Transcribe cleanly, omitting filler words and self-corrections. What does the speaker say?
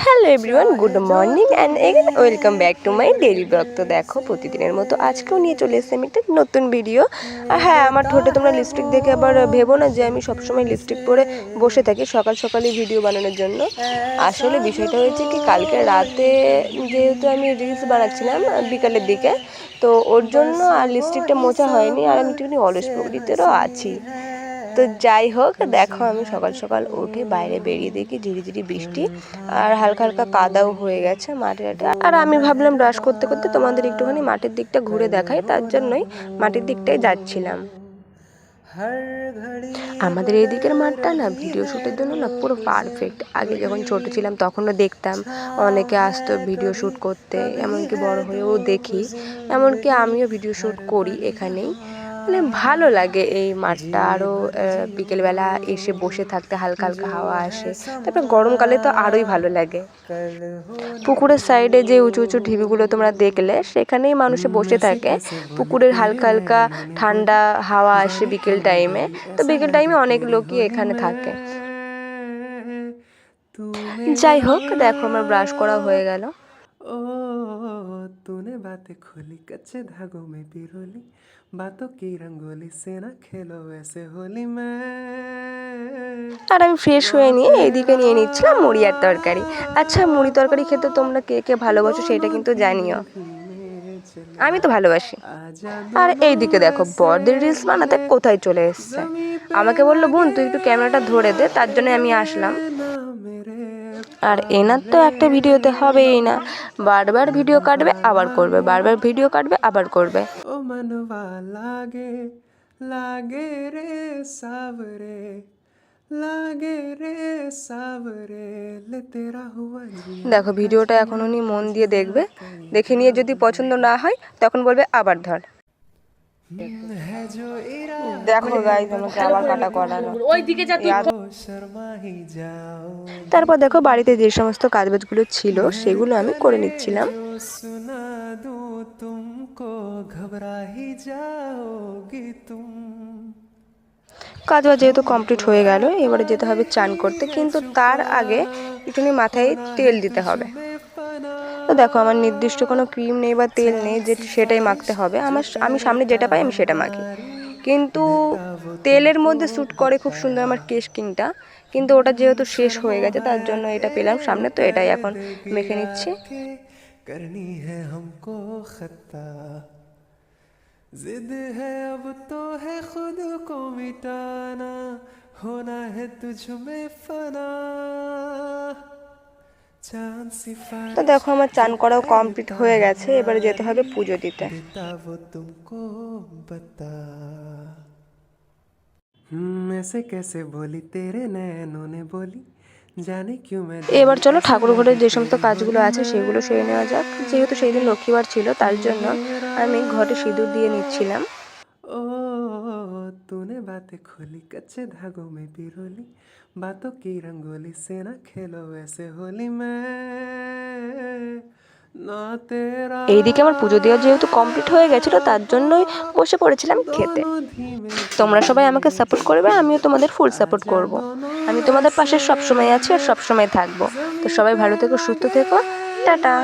Hello everyone, good morning and again welcome back to my daily blog. তো দেখো, প্রতিদিনের মতো আজকেও নিয়ে চলে এসেছি আমি একটা নতুন ভিডিও। আর হ্যাঁ, আমার ঠোঁটে তোমরা লিপস্টিক দেখে আবার ভেবো না যে আমি সবসময় লিপস্টিক পরে বসে থাকি সকাল সকালই ভিডিও বানানোর জন্য। আসলে বিষয়টা হয়েছে কি, কালকে রাতে যেহেতু আমি রিলস বানাচ্ছিলাম বিকালের দিকে, তো ওর জন্য আর লিপস্টিকটা মোছা হয়নি, আর আমি একটুখানি অলস প্রকৃতিরও আছি। তো যাই হোক, দেখো আমি সকাল সকাল উঠে বাইরে বেরিয়ে দেখি ঝিরিঝিরি বৃষ্টি, আর হালকা হালকা কাদাও হয়ে গেছে মাঠে ঘাটে। আর আমি ভাবলাম ব্রাশ করতে করতে তোমাদের একটুখানি মাঠের দিকটা ঘুরে দেখাই, তার জন্যই মাঠের দিকটাই যাচ্ছিলাম। আমাদের এই দিকের মাঠটা না ভিডিও শ্যুটের জন্য না পুরো পারফেক্ট। আগে যখন ছোট ছিলাম তখনও দেখতাম অনেকে আসতো ভিডিও শ্যুট করতে, এমনকি বড় হয়েও দেখি, এমনকি আমিও ভিডিও শ্যুট করি এখানেই। মানে ভালো লাগে এই মাঠটা। আরও বিকেলবেলা এসে বসে থাকতে, হালকা হালকা হাওয়া আসে। তারপর গরমকালে তো আরোই ভালো লাগে। পুকুরের সাইডে যে উঁচু উঁচু ঢিবিগুলো তোমরা দেখলে, সেখানেই মানুষে বসে থাকে। পুকুরের হালকা হালকা ঠান্ডা হাওয়া আসে বিকেল টাইমে। তো বিকেল টাইমে অনেক লোকই এখানে থাকে। যাই হোক, দেখো আমার ব্রাশ করা হয়ে গেল। तूने बातें खोली कच्चे धागों में पिरोली बातों की रंगोली से ना खेलो वैसे होली में। আর আমি ফ্রেশ হয়ে নিয়ে এইদিকে নিয়ে নিচ্ছিলাম মুড়ি আর তরকারি। আচ্ছা, মুড়ি তরকারি খেতে তোমরা কে কে ভালোবাসো সেটা কিন্তু জানিও। আমি তো ভালোবাসি। আর এইদিকে দেখো, বড়দের রিলস বানাতে কোথায় চলে এসছে। আমাকে বললো, বোন তুই একটু ক্যামেরাটা ধরে দে, তার জন্য আমি আসলাম। আর এনার তো একটা ভিডিওতে হবেই না, বারবার ভিডিও কাটবে আবার করবে, বারবার ভিডিও কাটবে আবার করবে। ओ मनवा लागे लागे रे सावरे लागे रे सावरे ले तेरा हुआ দেখো, ভিডিওটা এখন উনি মন দিয়ে দেখবে, দেখে নিয়ে যদি পছন্দ না হয় তখন বলবে আবার ধর। है जो দেখো গাইস, আমাকে আবার কাটা করালো। शर्मा ही जाओ। তারপর দেখো, বাড়িতে যে সমস্ত কাজবাজগুলো ছিল সেগুলো আমি করে নিচ্ছিলাম। सुना दूं तुमको घबरा ही जाओगी तुम। কাজবাজ যেহেতু কমপ্লিট হয়ে গেল, এবারে যেতে হবে চান করতে, কিন্তু তার আগে একটুখানি মাথায় তেল দিতে হবে। তো দেখো, আমার নির্দিষ্ট কোনো ক্রিম নেই বা তেল নেই যে সেটাই মাখতে হবে। আমি সামনে যেটা পাই আমি সেটা মাখি, কিন্তু তেলের মধ্যে শ্যুট করে খুব সুন্দর আমার কেশ কিংটা, কিন্তু ওটা যেহেতু শেষ হয়ে গেছে তার জন্য এটা পেলাম সামনে, তো এটাই এখন মেখে নিচ্ছি। करनी है हमको खता जिद है अब तो है खुद को मिटाना होना है तुझ में फना। তো দেখো, আমার চান করাও কমপ্লিট হয়ে গেছে, এবারে যেতে হবে পুজো দিতে। वो तुमको बता ऐसे कैसे बोली तेरे नैनों ने बोली जाने क्यों मैं এবার চলো ঠাকুর ঘরের যে সমস্ত কাজগুলো আছে সেগুলো সেরে নেওয়া যাক। যেহেতু সেই দিন লক্ষ্মীবার ছিল, তার জন্য আমি ঘরে সিঁদুর দিয়ে নিচ্ছিলাম। ओ तूने बातें खोली कच्चे धागों में पिरोली बातों की रंगोली से ना खेलो वैसे होली में ना तेरा। এইদিকে আমার পুজো দেওয়া যেহেতু কমপ্লিট হয়ে গেছিলো, তার জন্যই বসে পড়েছিলাম খেতে। তোমরা সবাই আমাকে সাপোর্ট করবে, আমিও তোমাদের ফুল সাপোর্ট করব। আমি তোমাদের পাশে সবসময় আছি আর সবসময় থাকবো। তো সবাই ভালো থেকো, সুস্থ থেকো, টাটা।